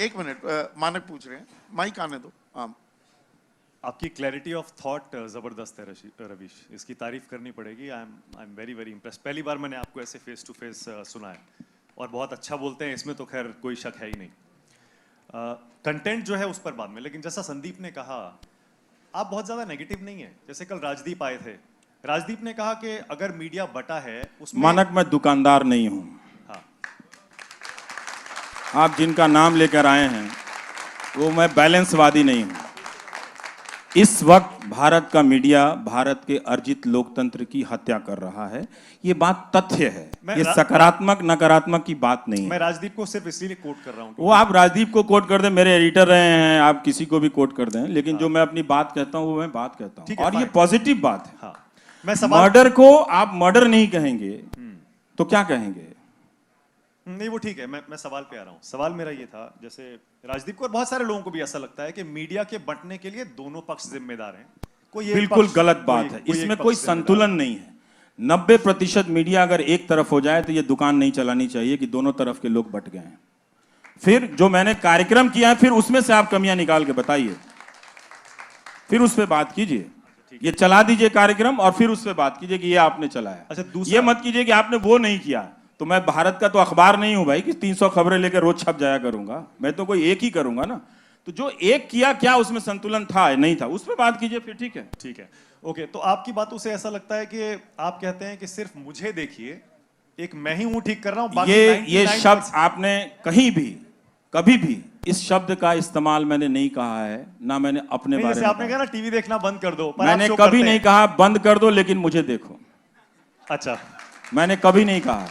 एक मिनट, मानक पूछ रहे हैं, माइक आने दो। हाँ, आपकी क्लैरिटी ऑफ थॉट जबरदस्त है रवीश, इसकी तारीफ करनी पड़ेगी। I am very very impressed. पहली बार मैंने आपको ऐसे फेस टू फेस सुना है और बहुत अच्छा बोलते हैं, इसमें तो खैर कोई शक है ही नहीं। कंटेंट जो है उस पर बाद में, लेकिन जैसा संदीप ने कहा, आप बहुत ज्यादा नेगेटिव नहीं है। जैसे कल राजदीप आए थे, राजदीप ने कहा कि अगर मीडिया बटा है उसमें मानक, मैं दुकानदार नहीं हूं। हाँ, आप जिनका नाम लेकर आए हैं वो मैं बैलेंसवादी नहीं हूं। इस वक्त भारत का मीडिया भारत के अर्जित लोकतंत्र की हत्या कर रहा है। ये बात तथ्य है, ये सकारात्मक नकारात्मक की बात नहीं है। मैं राजदीप को सिर्फ इसलिए कोट कर रहा हूं। वो आप राजदीप को कोट कर दें, मेरे एडिटर रहे हैं, आप किसी को भी कोट कर दें, लेकिन जो मैं अपनी बात कहता हूं वो मैं बात कहता हूं, और ये पॉजिटिव बात है। हाँ, मैं मर्डर को आप मर्डर नहीं कहेंगे तो क्या कहेंगे? नहीं, वो ठीक है। मैं सवाल पे आ रहा हूँ। सवाल मेरा ये था, जैसे राजदीप को और बहुत सारे लोगों को भी ऐसा लगता है कि मीडिया के बंटने के लिए दोनों पक्ष जिम्मेदार हैं। कोई बिल्कुल गलत बात है, इसमें कोई संतुलन नहीं है। 90% मीडिया अगर एक तरफ हो जाए तो ये दुकान नहीं चलानी चाहिए कि दोनों तरफ के लोग बट गए हैं। फिर जो मैंने कार्यक्रम किया है, फिर उसमें से आप कमियां निकाल के बताइए, फिर उस पर बात कीजिए। ये चला दीजिए कार्यक्रम और फिर उस पर बात कीजिए कि ये आपने चलाया। अच्छा, ये मत कीजिए कि आपने वो नहीं किया। तो मैं भारत का तो अखबार नहीं हूं भाई कि 300 खबरें लेकर रोज छप जाया करूंगा। मैं तो कोई एक ही करूंगा ना। तो जो एक किया, क्या उसमें संतुलन था नहीं था, उस पर बात कीजिए फिर। ठीक है, ठीक है, ओके। तो आपकी बातों से ऐसा लगता है कि आप कहते हैं कि सिर्फ मुझे देखिए, एक मैं ही हूं ठीक कर रहा हूं। ये शब्द आपने कहीं भी कभी भी इस शब्द का इस्तेमाल मैंने नहीं कहा है, ना मैंने अपने बारे में। जैसे आपने कहा ना टीवी देखना बंद कर दो, मैंने कभी नहीं कहा बंद कर दो, लेकिन मुझे देखो। अच्छा, मैंने कभी नहीं कहा।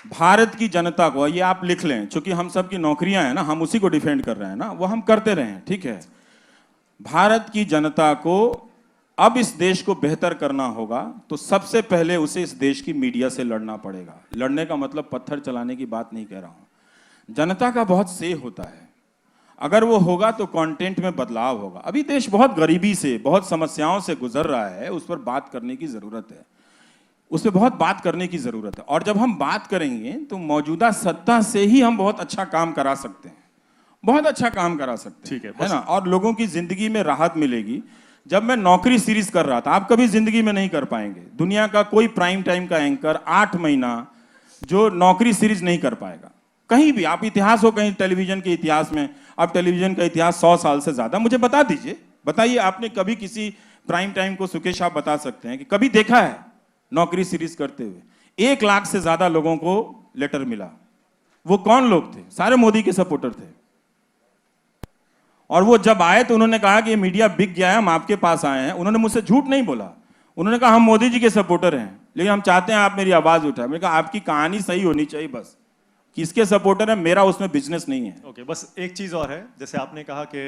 भारत की जनता को, ये आप लिख लें, क्योंकि हम सब की नौकरियां हैं ना, हम उसी को डिफेंड कर रहे हैं ना, वो हम करते रहे हैं, ठीक है। भारत की जनता को अब इस देश को बेहतर करना होगा तो सबसे पहले उसे इस देश की मीडिया से लड़ना पड़ेगा। लड़ने का मतलब पत्थर चलाने की बात नहीं कह रहा हूं। जनता का बहुत से होता है, अगर वो होगा तो कंटेंट में बदलाव होगा। अभी देश बहुत गरीबी से, बहुत समस्याओं से गुजर रहा है, उस पर बात करने की जरूरत है, उस पर बहुत बात करने की जरूरत है। और जब हम बात करेंगे तो मौजूदा सत्ता से ही हम बहुत अच्छा काम करा सकते हैं, बहुत अच्छा काम करा सकते हैं, ठीक है ना। और लोगों की जिंदगी में राहत मिलेगी। जब मैं नौकरी सीरीज कर रहा था, आप कभी जिंदगी में नहीं कर पाएंगे, दुनिया का कोई प्राइम टाइम का एंकर 8 महीना जो नौकरी सीरीज नहीं कर पाएगा कहीं भी। आप इतिहास हो कहीं टेलीविजन के इतिहास में, अब टेलीविजन का इतिहास 100 साल से ज्यादा, मुझे बता दीजिए, बताइए आपने कभी किसी प्राइम टाइम को, सुकेश आप बता सकते हैं कि कभी देखा है नौकरी सीरीज करते हुए? 1 लाख से ज्यादा लोगों को लेटर मिला। वो कौन लोग थे? सारे मोदी के सपोर्टर थे। और वो जब आए तो उन्होंने कहा कि ये मीडिया बिक गया है, हम आपके पास आए हैं। उन्होंने मुझसे झूठ नहीं बोला, उन्होंने कहा हम मोदी जी के सपोर्टर हैं, लेकिन हम चाहते हैं आप मेरी आवाज उठाएं। मैंने कहा आपकी कहानी सही होनी चाहिए, बस किसके सपोर्टर है, मेरा उसमें बिजनेस नहीं है। ओके, बस एक चीज और है, जैसे आपने कहा कि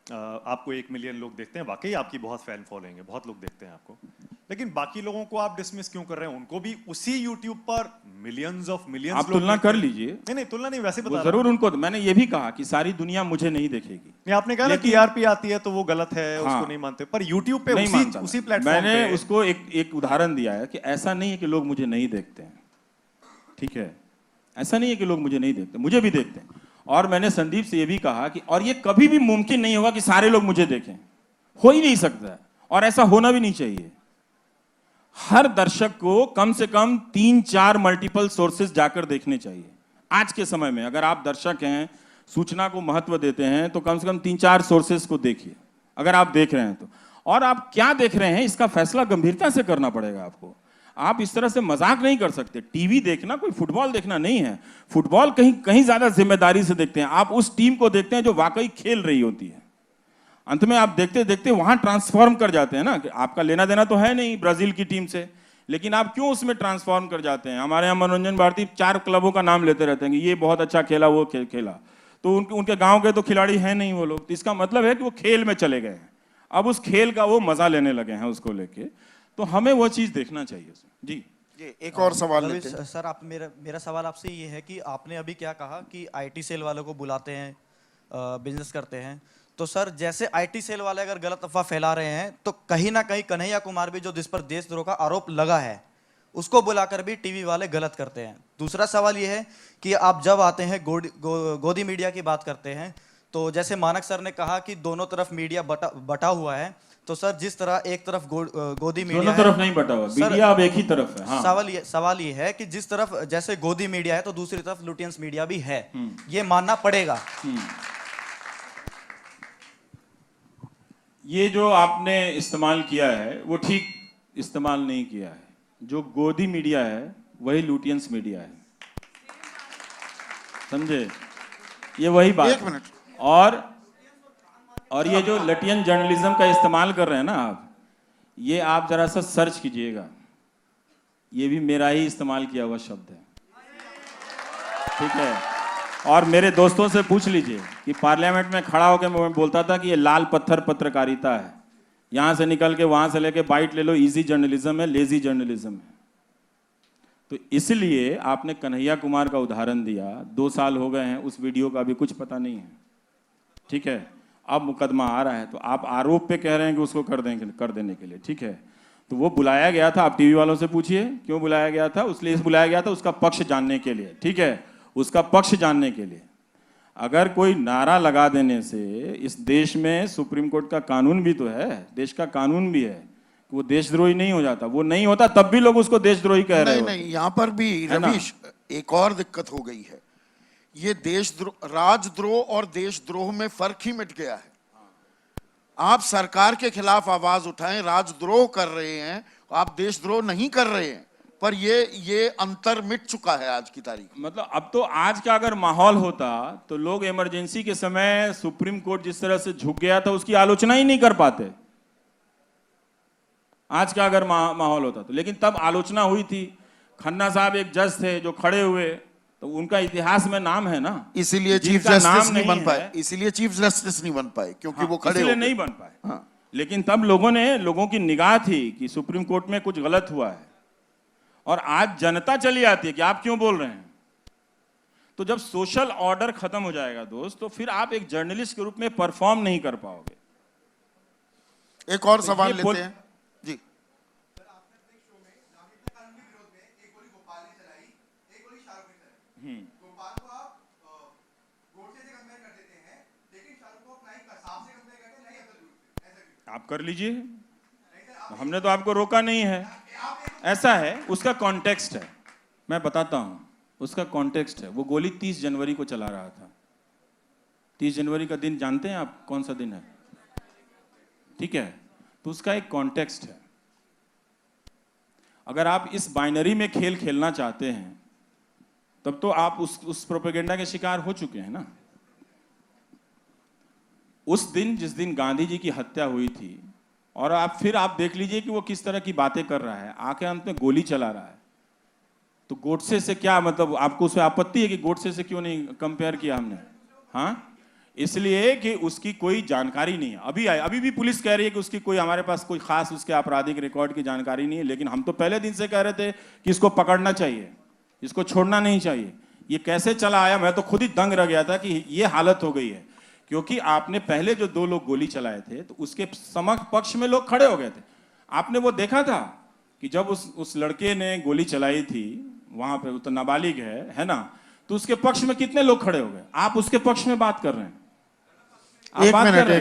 आपको 1 मिलियन लोग देखते हैं, वाकई आपकी बहुत फैन फॉलोइंग है, बहुत लोग देखते हैं आपको, लेकिन बाकी लोगों को आप डिसमिस क्यों कर रहे हैं? उनको भी उसी YouTube पर मिलियंस ऑफ मिलियंस आप तुलना कर लीजिए। नहीं, तुलना नहीं, वैसे बता जरूर उनको, मैंने ये भी कहा कि सारी दुनिया मुझे नहीं देखेगी। नहीं, आपने कहा ना TRP आती है तो वो गलत है, उसको नहीं मानते, पर YouTube पे उसी प्लेटफॉर्म पे मैंने उसको एक उदाहरण दिया है कि ऐसा नहीं है कि लोग मुझे नहीं देखते हैं, ठीक है, ऐसा नहीं है कि लोग मुझे नहीं देखते, मुझे भी देखते हैं। और मैंने संदीप से ये भी कहा कि और ये कभी भी मुमकिन नहीं होगा कि सारे लोग मुझे देखें, हो ही नहीं सकता, और ऐसा होना भी नहीं चाहिए। हर दर्शक को कम से कम 3-4 मल्टीपल सोर्सेज जाकर देखने चाहिए। आज के समय में अगर आप दर्शक हैं, सूचना को महत्व देते हैं, तो कम से कम 3-4 सोर्सेज को देखिए, अगर आप देख रहे हैं तो। और आप क्या देख रहे हैं इसका फैसला गंभीरता से करना पड़ेगा आपको। आप इस तरह से मजाक नहीं कर सकते। टीवी देखना कोई फुटबॉल देखना नहीं है। फुटबॉल कहीं ज्यादा जिम्मेदारी से देखते हैं, आप उस टीम को देखते हैं जो वाकई खेल रही होती है। अंत में आप देखते देखते वहां ट्रांसफॉर्म कर जाते हैं ना, कि आपका लेना देना तो है नहीं ब्राजील की टीम से, लेकिन आप क्यों उसमें ट्रांसफॉर्म कर जाते हैं। हमारे यहाँ मनोरंजन भारती 4 क्लबों का नाम लेते रहते हैं कि ये बहुत अच्छा खेला, वो खेला, तो उनके गांव के तो खिलाड़ी हैं नहीं वो लोग, तो इसका मतलब है कि वो खेल में चले गए हैं, अब उस खेल का वो मजा लेने लगे हैं उसको लेके। तो हमें वो चीज देखना चाहिए। जी एक और सवाल लेते हैं। सर, आप मेरा सवाल आपसे ये है कि आपने अभी क्या कहा कि IT सेल वालों को बुलाते हैं, बिजनेस करते हैं, तो सर जैसे IT सेल वाले अगर गलत अफवाह फैला रहे हैं तो कहीं ना कहीं कन्हैया कुमार भी, जो जिस पर देशद्रोह का आरोप लगा है, उसको बुलाकर भी टीवी वाले गलत करते हैं। दूसरा सवाल ये है कि आप जब आते हैं गोदी मीडिया की बात करते हैं, तो जैसे मानक सर ने कहा कि दोनों तरफ मीडिया बटा हुआ है, तो सर जिस तरह एक तरफ गोदी मीडिया दोनों तरफ नहीं बटा हुआ, मीडिया अब एक ही तरफ है। हाँ। सवाल ये है कि जिस तरफ जैसे गोदी मीडिया है तो दूसरी तरफ लुटियंस मीडिया भी है, ये मानना पड़ेगा। ये जो आपने इस्तेमाल किया है वो ठीक इस्तेमाल नहीं किया है। जो गोदी मीडिया है वही लुटियंस मीडिया है, समझे? ये वही बात एक है। मिनट। और ये जो लटियन जर्नलिज्म का इस्तेमाल कर रहे हैं ना आप, ये आप जरा सा सर्च कीजिएगा, ये भी मेरा ही इस्तेमाल किया हुआ शब्द है, ठीक है? और मेरे दोस्तों से पूछ लीजिए कि पार्लियामेंट में खड़ा होकर मैं बोलता था कि ये लाल पत्थर पत्रकारिता है, यहां से निकल के वहां से लेके बाइट ले लो, इजी जर्नलिज्म है, लेजी जर्नलिज्म है। तो इसलिए आपने कन्हैया कुमार का उदाहरण दिया, 2 साल हो गए हैं, उस वीडियो का भी कुछ पता नहीं है, ठीक है? अब मुकदमा आ रहा है तो आप आरोप पे कह रहे हैं कि उसको कर देने के लिए, ठीक है? तो वो बुलाया गया था, आप टीवी वालों से पूछिए क्यों बुलाया गया था। इसलिए बुलाया गया था उसका पक्ष जानने के लिए, ठीक है? उसका पक्ष जानने के लिए। अगर कोई नारा लगा देने से, इस देश में सुप्रीम कोर्ट का कानून भी तो है, देश का कानून भी है, वो देशद्रोही नहीं हो जाता। वो नहीं होता तब भी लोग उसको देशद्रोही कह रहे हैं। नहीं, यहाँ पर भी रवीश एक और दिक्कत हो गई है। ये देशद्रोह, राजद्रोह और देशद्रोह में फर्क ही मिट गया है। आप सरकार के खिलाफ आवाज उठाएं, राजद्रोह कर रहे हैं, आप देशद्रोह नहीं कर रहे हैं, पर ये अंतर मिट चुका है आज की तारीख में। मतलब अब तो आज का अगर माहौल होता तो लोग इमरजेंसी के समय सुप्रीम कोर्ट जिस तरह से झुक गया था उसकी आलोचना ही नहीं कर पाते, आज का अगर माहौल होता तो। लेकिन तब आलोचना हुई थी। खन्ना साहब एक जज थे जो खड़े हुए, तो उनका इतिहास में नाम है ना, इसीलिए चीफ जस्टिस नहीं बन पाए, इसीलिए चीफ जस्टिस नहीं बन पाए, क्योंकि वो खड़े इसलिए नहीं बन पाए। लेकिन तब लोगों की निगाह थी कि सुप्रीम कोर्ट में कुछ गलत हुआ है, और आज जनता चली आती है कि आप क्यों बोल रहे हैं। तो जब सोशल ऑर्डर खत्म हो जाएगा दोस्त, तो फिर आप एक जर्नलिस्ट के रूप में परफॉर्म नहीं कर पाओगे। एक और सवाल लेते हैं जी। आप कर लीजिए, हमने तो आपको रोका नहीं है। ऐसा है, उसका कॉन्टेक्स्ट है, मैं बताता हूं उसका कॉन्टेक्स्ट है। वो गोली 30 जनवरी को चला रहा था। 30 जनवरी का दिन जानते हैं आप कौन सा दिन है? ठीक है, तो उसका एक कॉन्टेक्स्ट है। अगर आप इस बाइनरी में खेल खेलना चाहते हैं तब तो आप उस प्रोपेगेंडा के शिकार हो चुके हैं ना। उस दिन, जिस दिन गांधी जी की हत्या हुई थी, और आप देख लीजिए कि वो किस तरह की बातें कर रहा है, आके अंत में गोली चला रहा है। तो गोडसे से क्या मतलब, आपको उसमें आपत्ति है कि गोडसे से क्यों नहीं कंपेयर किया हमने? हाँ, इसलिए कि उसकी कोई जानकारी नहीं है। अभी भी पुलिस कह रही है कि उसकी कोई, हमारे पास कोई खास उसके आपराधिक रिकॉर्ड की जानकारी नहीं है। लेकिन हम तो पहले दिन से कह रहे थे कि इसको पकड़ना चाहिए, इसको छोड़ना नहीं चाहिए। ये कैसे चला आया, मैं तो खुद ही दंग रह गया था कि ये हालत हो गई है। क्योंकि आपने पहले जो 2 लोग गोली चलाए थे तो उसके समक्ष पक्ष में लोग खड़े हो गए थे। आपने वो देखा था कि जब उस लड़के ने गोली चलाई थी वहां पे, तो नाबालिग है ना, तो उसके पक्ष में कितने लोग खड़े हो गए? आप उसके पक्ष में बात कर रहे हैं। एक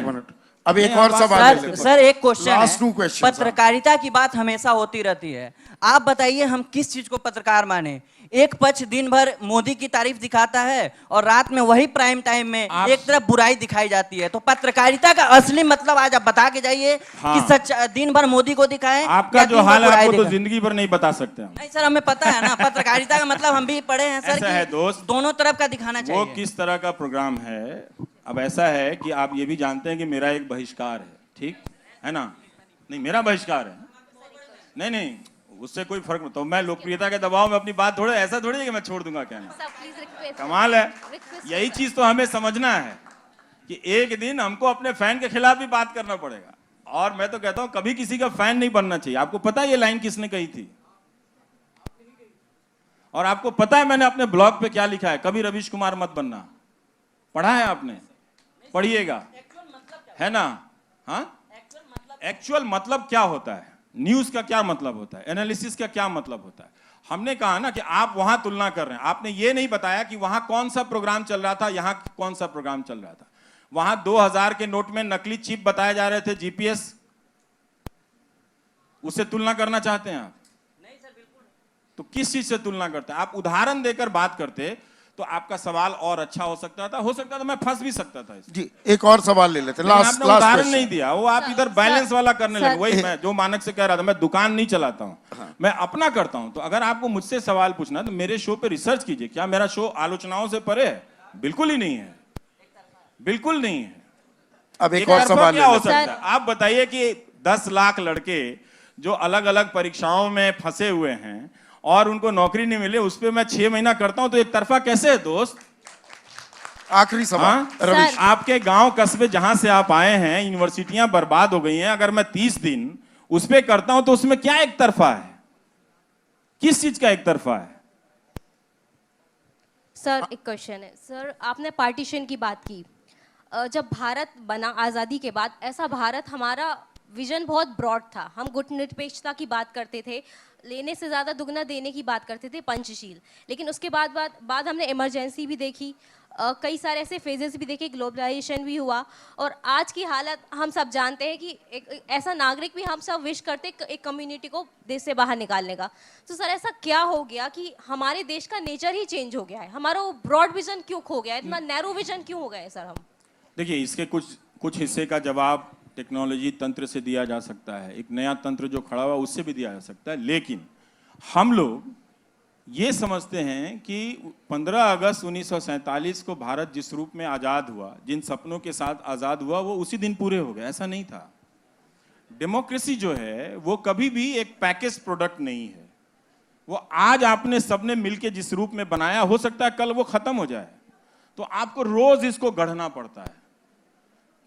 मिनट, अब एक और सवाल। सर एक क्वेश्चन लास्ट 2 है, क्वेश्चन। पत्रकारिता की बात हमेशा होती रहती है। आप बताइए हम किस चीज को पत्रकार माने? एक पक्ष दिन भर मोदी की तारीफ दिखाता है और रात में वही प्राइम टाइम में एक तरफ बुराई दिखाई जाती है। तो पत्रकारिता का असली मतलब आज आप बता के जाइए। हाँ। कि सच दिन भर मोदी को दिखाएं, आपका जो हाल है आपको तो जिंदगी भर नहीं बता सकते हम। नहीं सर, हमें पता है ना, पत्रकारिता का मतलब हम भी पढ़े हैं सर। ऐसा है दोस्त, दोनों तरफ का दिखाना चाहिए। वो किस तरह का प्रोग्राम है। अब ऐसा है कि आप ये भी जानते हैं कि मेरा एक बहिष्कार है, ठीक है ना? नहीं, मेरा बहिष्कार है, नहीं उससे कोई फर्क नहीं। तो मैं लोकप्रियता के दबाव में अपनी बात थोड़े, ऐसा थोड़ी है कि मैं छोड़ दूंगा। क्या कमाल है, यही चीज तो हमें समझना है कि एक दिन हमको अपने फैन के खिलाफ भी बात करना पड़ेगा। और मैं तो कहता हूं कभी किसी का फैन नहीं बनना चाहिए। आपको पता है ये लाइन किसने कही थी? और आपको पता है मैंने अपने ब्लॉग पे क्या लिखा है? कभी रवीश कुमार मत बनना। पढ़ा है आपने? पढ़िएगा, है ना? हाँ, एक्चुअल मतलब क्या होता है? न्यूज का क्या मतलब होता है, एनालिसिस का क्या मतलब होता है। हमने कहा ना कि आप वहां तुलना कर रहे हैं, आपने ये नहीं बताया कि वहां कौन सा प्रोग्राम चल रहा था, यहां कौन सा प्रोग्राम चल रहा था। वहां 2000 के नोट में नकली चिप बताए जा रहे थे, जीपीएस, उससे तुलना करना चाहते हैं आप? नहीं सर, बिल्कुल। तो किस चीज से तुलना करते हैं आप? उदाहरण देकर बात करते तो आपका सवाल और अच्छा हो सकता था मैं फंस भी सकता था इसमें। जी, एक और सवाल ले लेते हैं। लेकिन लास्ट आपने लास्ट उदाहरण क्वेश्चन नहीं दिया, वो आप इधर बैलेंस वाला करने लगे। वही मैं जो मानक से कह रहा था, मैं दुकान नहीं चलाता हूं, मैं अपना करता हूं। तो अगर आपको मुझसे सवाल पूछना है तो मेरे शो पे रिसर्च कीजिए। क्या मेरा शो आलोचनाओं से परे है? बिल्कुल ही नहीं है, बिल्कुल नहीं है। अब एक और सवाल क्या हो ले सकता है? आप बताइए कि 10 लाख लड़के जो अलग अलग परीक्षाओं में फंसे हुए हैं और उनको नौकरी नहीं मिले, उस पर मैं 6 महीना करता हूं, तो एक तरफा कैसे है दोस्त? आखिरी सवाल रवीश, आपके गांव कस्बे जहां से आप आए हैं, यूनिवर्सिटियां बर्बाद हो गई हैं, अगर मैं 30 दिन उस पे करता हूं तो उसमें क्या एक तरफा है? किस चीज का एक तरफा है? सर एक क्वेश्चन है सर, आपने पार्टीशन की बात की। जब भारत बना आज़ादी के बाद, ऐसा भारत, हमारा विजन बहुत ब्रॉड था। हम गुटनिरपेक्षता की बात करते थे, लेने से ज़्यादा दुगना देने की बात करते थे, पंचशील। लेकिन उसके बाद हमने इमरजेंसी भी देखी, कई सारे ऐसे फेजेस भी देखे, ग्लोबलाइजेशन भी हुआ, और आज की हालत हम सब जानते हैं कि एक ऐसा नागरिक भी हम सब विश करते एक कम्युनिटी को देश से बाहर निकालने का। तो सर ऐसा क्या हो गया कि हमारे देश का नेचर ही चेंज हो गया है? हमारा वो ब्रॉड विजन क्यों खो गया है? इतना नैरो विजन क्यों हो गया है सर? हम देखिए, इसके कुछ हिस्से का जवाब टेक्नोलॉजी तंत्र से दिया जा सकता है, एक नया तंत्र जो खड़ा हुआ उससे भी दिया जा सकता है। लेकिन हम लोग ये समझते हैं कि 15 अगस्त 1947 को भारत जिस रूप में आज़ाद हुआ, जिन सपनों के साथ आज़ाद हुआ, वो उसी दिन पूरे हो गए, ऐसा नहीं था। डेमोक्रेसी जो है वो कभी भी एक पैकेज प्रोडक्ट नहीं है। वो आज आपने सबने मिलके जिस रूप में बनाया, हो सकता है कल वो खत्म हो जाए, तो आपको रोज इसको गढ़ना पड़ता है।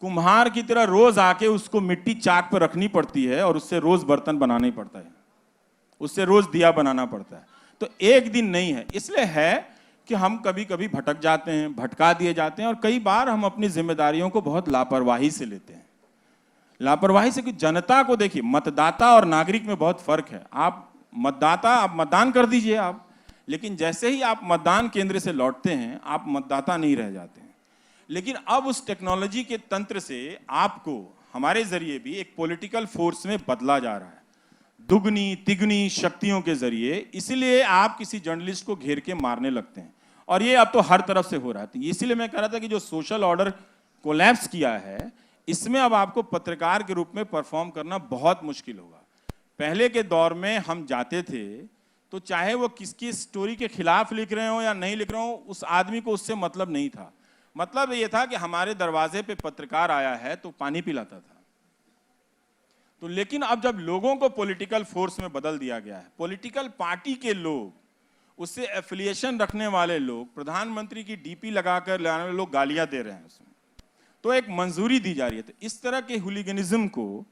कुम्हार की तरह रोज आके उसको मिट्टी चाक पर रखनी पड़ती है और उससे रोज बर्तन बनाना ही पड़ता है, उससे रोज दिया बनाना पड़ता है। तो एक दिन नहीं है। इसलिए है कि हम कभी कभी भटक जाते हैं, भटका दिए जाते हैं, और कई बार हम अपनी जिम्मेदारियों को बहुत लापरवाही से लेते हैं। लापरवाही से कि जनता को देखिए, मतदाता और नागरिक में बहुत फर्क है। आप मतदाता, आप मतदान कर दीजिए आप, लेकिन जैसे ही आप मतदान केंद्र से लौटते हैं आप मतदाता नहीं रह जाते हैं। लेकिन अब उस टेक्नोलॉजी के तंत्र से आपको हमारे जरिए भी एक पॉलिटिकल फोर्स में बदला जा रहा है, दुगनी तिगनी शक्तियों के जरिए। इसलिए आप किसी जर्नलिस्ट को घेर के मारने लगते हैं, और ये अब तो हर तरफ से हो रहा है। इसलिए मैं कह रहा था कि जो सोशल ऑर्डर कोलैप्स किया है, इसमें अब आपको पत्रकार के रूप में परफॉर्म करना बहुत मुश्किल होगा। पहले के दौर में हम जाते थे तो चाहे वो किसकी स्टोरी के खिलाफ लिख रहे हो या नहीं लिख रहे हो, उस आदमी को उससे मतलब नहीं था। मतलब ये था कि हमारे दरवाजे पे पत्रकार आया है तो पानी पिलाता था। तो लेकिन अब जब लोगों को पॉलिटिकल फोर्स में बदल दिया गया है, पॉलिटिकल पार्टी के लोग, उससे एफिलिएशन रखने वाले लोग, प्रधानमंत्री की डीपी लगाकर लाने वाले लोग गालियां दे रहे हैं उसमें, तो एक मंजूरी दी जा रही है। तो इस तरह के हुलिगनिज्म को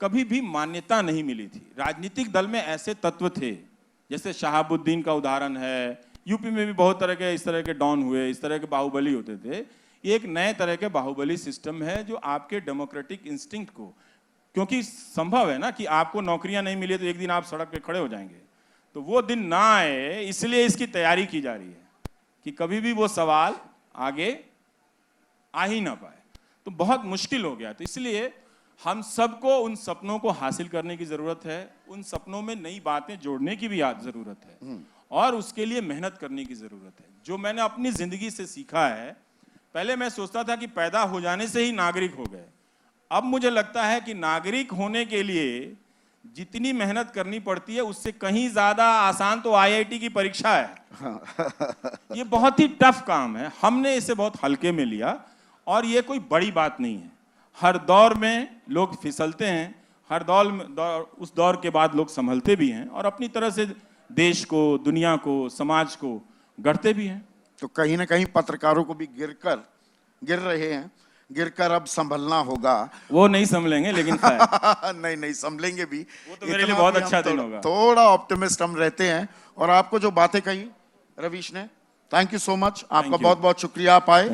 कभी भी मान्यता नहीं मिली थी। राजनीतिक दल में ऐसे तत्व थे, जैसे शहाबुद्दीन का उदाहरण है, यूपी में भी बहुत तरह के इस तरह के डॉन हुए, इस तरह के बाहुबली होते थे। ये एक नए तरह के बाहुबली सिस्टम है जो आपके डेमोक्रेटिक इंस्टिंक्ट को, क्योंकि संभव है ना कि आपको नौकरियां नहीं मिली तो एक दिन आप सड़क पे खड़े हो जाएंगे, तो वो दिन ना आए, इसलिए इसकी तैयारी की जा रही है कि कभी भी वो सवाल आगे आ ही ना पाए। तो बहुत मुश्किल हो गया। तो इसलिए हम सबको उन सपनों को हासिल करने की जरूरत है, उन सपनों में नई बातें जोड़ने की भी जरूरत है, और उसके लिए मेहनत करने की जरूरत है। जो मैंने अपनी जिंदगी से सीखा है, पहले मैं सोचता था कि पैदा हो जाने से ही नागरिक हो गए। अब मुझे लगता है कि नागरिक होने के लिए जितनी मेहनत करनी पड़ती है उससे कहीं ज्यादा आसान तो आईआईटी की परीक्षा है। ये बहुत ही टफ काम है, हमने इसे बहुत हल्के में लिया, और ये कोई बड़ी बात नहीं है। हर दौर में लोग फिसलते हैं, हर उस दौर के बाद लोग संभलते भी हैं और अपनी तरह से देश को, दुनिया को, समाज को गढ़ते भी हैं। तो कहीं ना कहीं पत्रकारों को भी गिर रहे हैं, गिरकर अब संभलना होगा। वो नहीं संभलेंगे, लेकिन नहीं संभलेंगे भी। वो तो मेरे लिए बहुत अच्छा दिन होगा। थोड़ा ऑप्टिमिस्ट हम रहते हैं। और आपको जो बातें कही रवीश ने, थैंक यू सो मच, आपका बहुत बहुत शुक्रिया, आप आए।